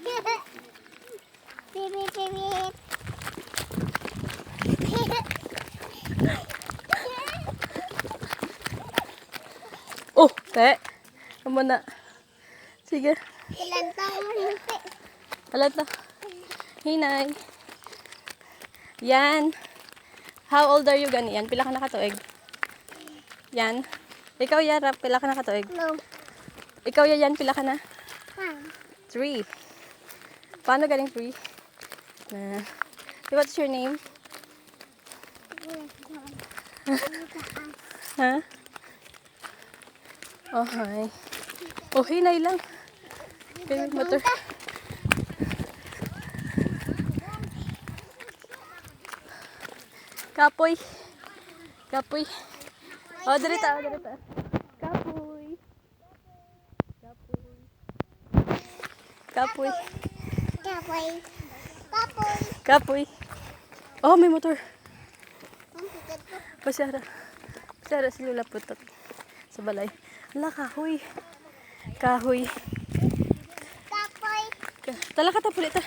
Pipit, pipit. Oh, te. Amo na. Sige. Ilan taon mo? Alam to. Hinay. Yan. How old are you gani? Yan, pila ka nakatuig? Yan. Ikaw Yara, pila ka nakatuig? No. Ikaw yan, pila ka na? 1. 3. Paano galing 3? Na. What's your name? Ha? Oh, hi. Oh, hinay lang. Okay, motor. Kapoy. Kapoy. Oh, dirita, dirita. Kapoy. Kapoy. Kapoy. Kapoy. Kapoy. Kapoy. Oh, may motor. Ang pikat po. Pasara. Pasara si Lula putot. Sa balay. Ala, kahoy. Kahoy. Kapoy. Tala ka ta, pulit ta.